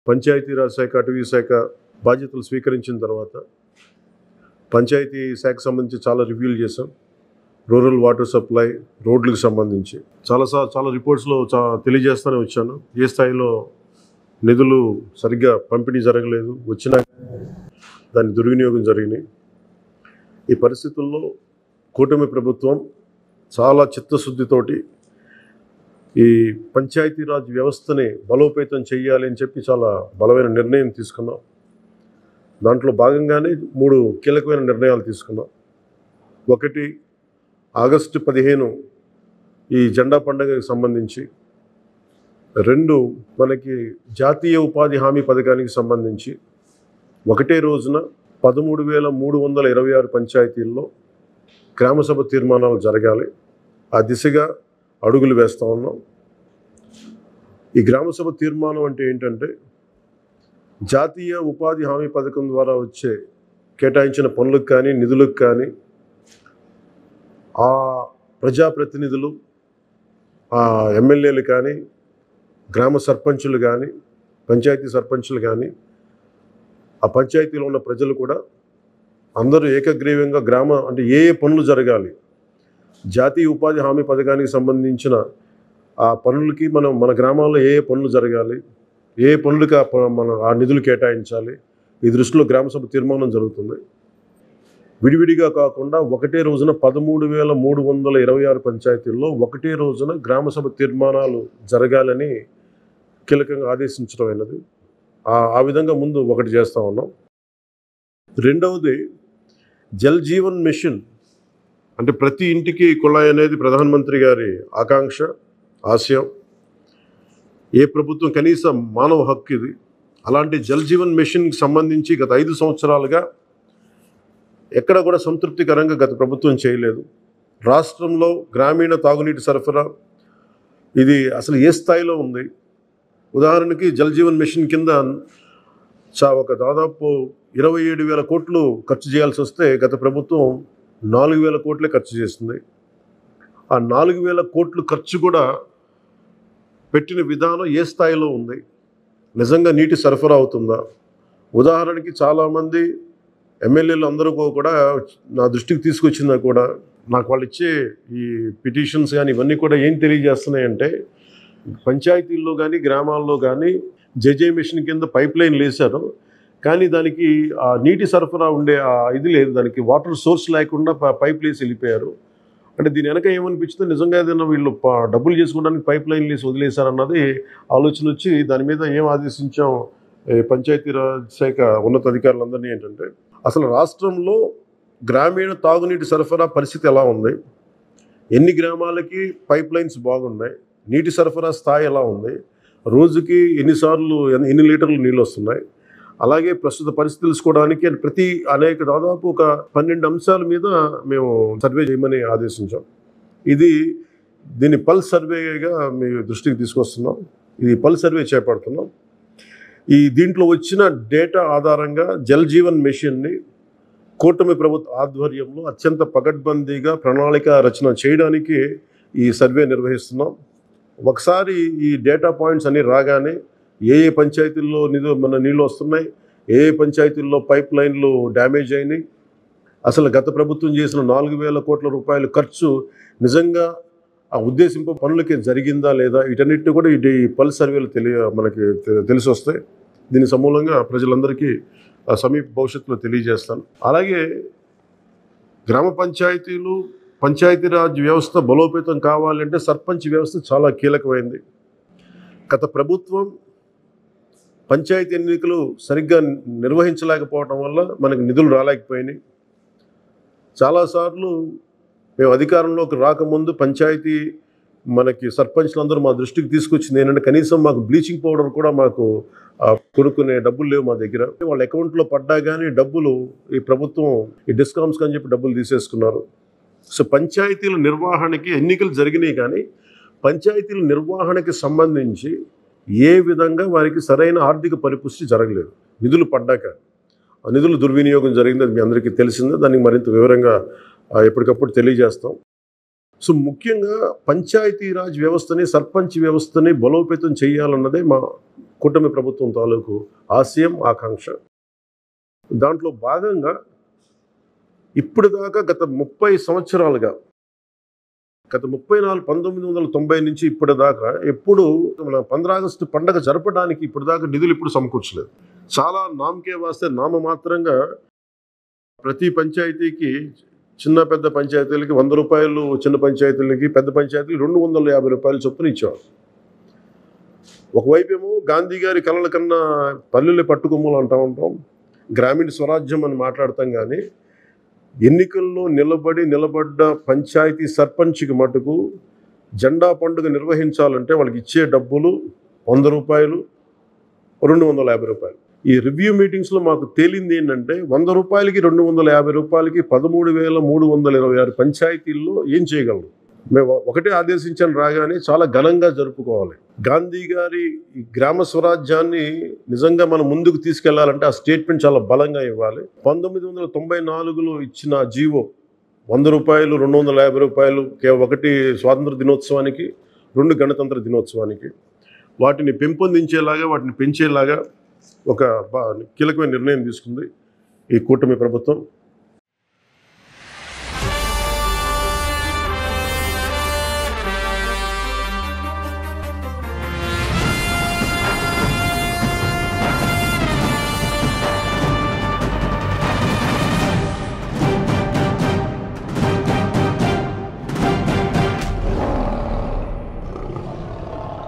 పంచాయతీరాజ్ శాఖ, అటవీ శాఖ బాధ్యతలు స్వీకరించిన తర్వాత పంచాయతీ శాఖకు సంబంధించి చాలా రివ్యూలు చేశాం. రూరల్ వాటర్ సప్లై, రోడ్లకు సంబంధించి చాలా రిపోర్ట్స్లో తెలియజేస్తూనే వచ్చాను. ఏ స్థాయిలో నిధులు సరిగ్గా పంపిణీ జరగలేదు, వచ్చినా దాని దుర్వినియోగం జరిగినాయి. ఈ పరిస్థితుల్లో కూటమి ప్రభుత్వం చాలా చిత్తశుద్ధితోటి ఈ పంచాయతీరాజ్ వ్యవస్థని బలోపేతం చేయాలి అని చెప్పి చాలా బలమైన నిర్ణయం తీసుకున్నాం. దాంట్లో భాగంగానే 3 కీలకమైన నిర్ణయాలు తీసుకున్నాం. ఒకటి, ఆగస్టు 15 ఈ జెండా పండుగకి సంబంధించి. 2, మనకి జాతీయ ఉపాధి హామీ పథకానికి సంబంధించి ఒకటే రోజున 13,326 పంచాయతీల్లో గ్రామసభ తీర్మానాలు జరగాలి. ఆ దిశగా అడుగులు వేస్తూ ఉన్నాం. ఈ గ్రామసభ తీర్మానం అంటే ఏంటంటే, జాతీయ ఉపాధి హామీ పథకం ద్వారా వచ్చే కేటాయించిన పనులకు కానీ నిధులకు కానీ ఆ ప్రజాప్రతినిధులు, ఆ ఎమ్మెల్యేలు కానీ, గ్రామ సర్పంచులు కానీ, పంచాయతీ సర్పంచులు కానీ, ఆ పంచాయతీలో ఉన్న ప్రజలు కూడా అందరూ ఏకగ్రీవంగా అంటే ఏ పనులు జరగాలి, జాతీయ ఉపాధి హామీ పథకానికి సంబంధించిన ఆ పనులకి మన గ్రామాల్లో ఏ పనులు జరగాలి, ఏ పనులకి ఆ నిధులు కేటాయించాలి, ఈ దృష్టిలో గ్రామసభ తీర్మానం జరుగుతుంది. విడివిడిగా కాకుండా ఒకటే రోజున 13,326 పంచాయతీల్లో ఒకటే రోజున గ్రామసభ తీర్మానాలు జరగాలని కీలకంగా ఆదేశించడం అయినది. ఆ విధంగా ముందు ఒకటి చేస్తూ ఉన్నాం. రెండవది, జల్ జీవన్ మిషన్. అంటే ప్రతి ఇంటికి కుళాయి అనేది ప్రధానమంత్రి గారి ఆకాంక్ష, ఆశయం. ఏ ప్రభుత్వం కనీసం మానవ హక్కు ఇది. అలాంటి జల్ జీవన్ మిషన్కి సంబంధించి గత 5 సంవత్సరాలుగా ఎక్కడ కూడా సంతృప్తికరంగా గత ప్రభుత్వం చేయలేదు. రాష్ట్రంలో గ్రామీణ తాగునీటి సరఫరా ఇది అసలు ఏ స్థాయిలో ఉంది? ఉదాహరణకి జల్ జీవన్ మిషన్ కింద ఒక దాదాపు 27,000 కోట్లు ఖర్చు చేయాల్సి వస్తే గత ప్రభుత్వం 4,000 కోట్లే ఖర్చు చేస్తుంది. ఆ 4,000 కోట్లు ఖర్చు కూడా పెట్టిన విధానం ఏ స్థాయిలో ఉంది? నిజంగా నీటి సరఫరా అవుతుందా? ఉదాహరణకి చాలామంది ఎమ్మెల్యేలు అందరూ కూడా నా దృష్టికి తీసుకొచ్చినా కూడా నాకు వాళ్ళు ఇచ్చే ఈ పిటిషన్స్ కానీ ఇవన్నీ కూడా ఏం తెలియజేస్తున్నాయంటే, పంచాయతీల్లో కానీ గ్రామాల్లో కానీ జేజే మిషన్ కింద పైప్ లైన్లు వేశారు, కానీ దానికి ఆ నీటి సరఫరా ఉండే ఇది లేదు. దానికి వాటర్ సోర్స్ లేకుండా పైప్ వేసి వెళ్ళిపోయారు. అంటే దీని వెనక ఏమనిపించిందో, నిజంగా ఏదైనా వీళ్ళు డబ్బులు చేసుకోవడానికి పైప్ లైన్లు వేసి వదిలేశారన్నది ఆలోచన వచ్చి దాని మీద ఏం ఆదేశించాం పంచాయతీరాజ్ శాఖ ఉన్నతాధికారులందరినీ ఏంటంటే, అసలు రాష్ట్రంలో గ్రామీణ తాగునీటి సరఫరా పరిస్థితి ఎలా ఉంది, ఎన్ని గ్రామాలకి పైప్ లైన్స్ బాగున్నాయి, నీటి సరఫరా స్థాయి ఎలా ఉంది, రోజుకి ఎన్ని లీటర్లు నీళ్ళు వస్తున్నాయి, అలాగే ప్రస్తుత పరిస్థితి తెలుసుకోవడానికి దాదాపు ఒక 12 అంశాల మీద మేము సర్వే చేయమని ఆదేశించాం. దీన్ని పల్స్ సర్వేగా మీ దృష్టికి తీసుకొస్తున్నాం. ఇది పల్స్ సర్వే చేపడుతున్నాం. దీంట్లో వచ్చిన డేటా ఆధారంగా జల్ జీవన్ మిషన్ని కూటమి ప్రభుత్వ ఆధ్వర్యంలో అత్యంత పకడ్బందీగా ప్రణాళిక రచన చేయడానికి ఈ సర్వే నిర్వహిస్తున్నాం. ఒకసారి ఈ డేటా పాయింట్స్ అన్నీ రాగానే ఏ పంచాయతీల్లో నీళ్ళు వస్తున్నాయి, ఏ పంచాయతీల్లో పైప్ లైన్లు డ్యామేజ్ అయినాయి, అసలు గత ప్రభుత్వం చేసిన 4,000 కోట్ల రూపాయల ఖర్చు నిజంగా ఆ ఉద్దేశింపు పనులకి జరిగిందా లేదా, వీటన్నిటిని కూడా ఈ పల్స్ సర్వేలు మనకి తెలిసి వస్తాయి. దీని సమూలంగా ప్రజలందరికీ సమీప భవిష్యత్తులో తెలియజేస్తాను. అలాగే గ్రామ పంచాయతీలు, పంచాయతీరాజ్ వ్యవస్థ బలోపేతం కావాలంటే సర్పంచ్ వ్యవస్థ చాలా కీలకమైంది. గత ప్రభుత్వం పంచాయతీ ఎన్నికలు సరిగ్గా నిర్వహించలేకపోవడం వల్ల మనకు నిధులు రాలేకపోయినాయి. చాలాసార్లు మేము అధికారంలోకి రాకముందు పంచాయతీ మనకి సర్పంచ్లందరూ మా దృష్టికి తీసుకొచ్చింది ఏంటంటే, కనీసం మాకు బ్లీచింగ్ పౌడర్ కూడా మాకు కొనుక్కునే డబ్బులు లేవు మా దగ్గర. వాళ్ళ అకౌంట్లో పడ్డా కానీ డబ్బులు ఈ ప్రభుత్వం ఈ డిస్కౌంట్స్ అని చెప్పి డబ్బులు తీసేసుకున్నారు. సో పంచాయతీల నిర్వహణకి ఎన్నికలు జరిగినాయి, కానీ పంచాయతీల నిర్వహణకి సంబంధించి ఏ విధంగా వారికి సరైన ఆర్థిక పరిపుష్టి జరగలేదు. నిధులు పడ్డాక ఆ నిధులు దుర్వినియోగం జరిగింది, అది మీ అందరికీ తెలిసిందే. దానికి మరింత వివరంగా ఎప్పటికప్పుడు తెలియజేస్తాం. సో ముఖ్యంగా పంచాయతీరాజ్ వ్యవస్థని, సర్పంచ్ వ్యవస్థని బలోపేతం చేయాలన్నదే మా కూటమి ప్రభుత్వం తాలూకు ఆశయం, ఆకాంక్ష. దాంట్లో భాగంగా ఇప్పటిదాకా గత 30 సంవత్సరాలుగా, గత 1990 నుంచి ఇప్పటిదాకా ఎప్పుడు మన 15 ఆగస్టు పండగ జరపడానికి ఇప్పటిదాకా నిధులు ఎప్పుడు సమకూర్చలేదు. చాలా నామకే వాస్తే నామమాత్రంగా ప్రతి పంచాయతీకి, చిన్న పెద్ద పంచాయతీలకి 100 రూపాయలు, చిన్న పంచాయతీలకి, పెద్ద పంచాయతీలకి 250 రూపాయల చొప్పున ఇచ్చేవారు. ఒకవైపేమో గాంధీ గారి కలల కన్నా పల్లెల్ని పట్టుకొమ్మలు అంటూ ఉంటాం, గ్రామీణ స్వరాజ్యం అని మాట్లాడతాం. కానీ ఎన్నికల్లో నిలబడ్డ పంచాయతీ సర్పంచ్కి మటుకు జెండా పండుగ నిర్వహించాలంటే వాళ్ళకి ఇచ్చే డబ్బులు 100 రూపాయలు, 250 రూపాయలు. ఈ రివ్యూ మీటింగ్స్లో మాకు తేలింది ఏంటంటే 100 రూపాయలకి, 250 రూపాయలకి 13,326 పంచాయతీల్లో ఏం చేయగలరు? మేము ఒకటే ఆదేశించాను, రాగానే చాలా ఘనంగా జరుపుకోవాలి. గాంధీ గారి ఈ గ్రామ స్వరాజ్యాన్ని నిజంగా మనం ముందుకు తీసుకెళ్లాలంటే ఆ స్టేట్మెంట్ చాలా బలంగా ఇవ్వాలి. 1994లో ఇచ్చిన జీవో 100 రూపాయలు, 250 రూపాయలు, ఒకటి స్వాతంత్ర దినోత్సవానికి, 2 గణతంత్ర దినోత్సవానికి, వాటిని పెంపొందించేలాగా, వాటిని పెంచేలాగా ఒక కీలకమైన నిర్ణయం తీసుకుంది ఈ కూటమి ప్రభుత్వం.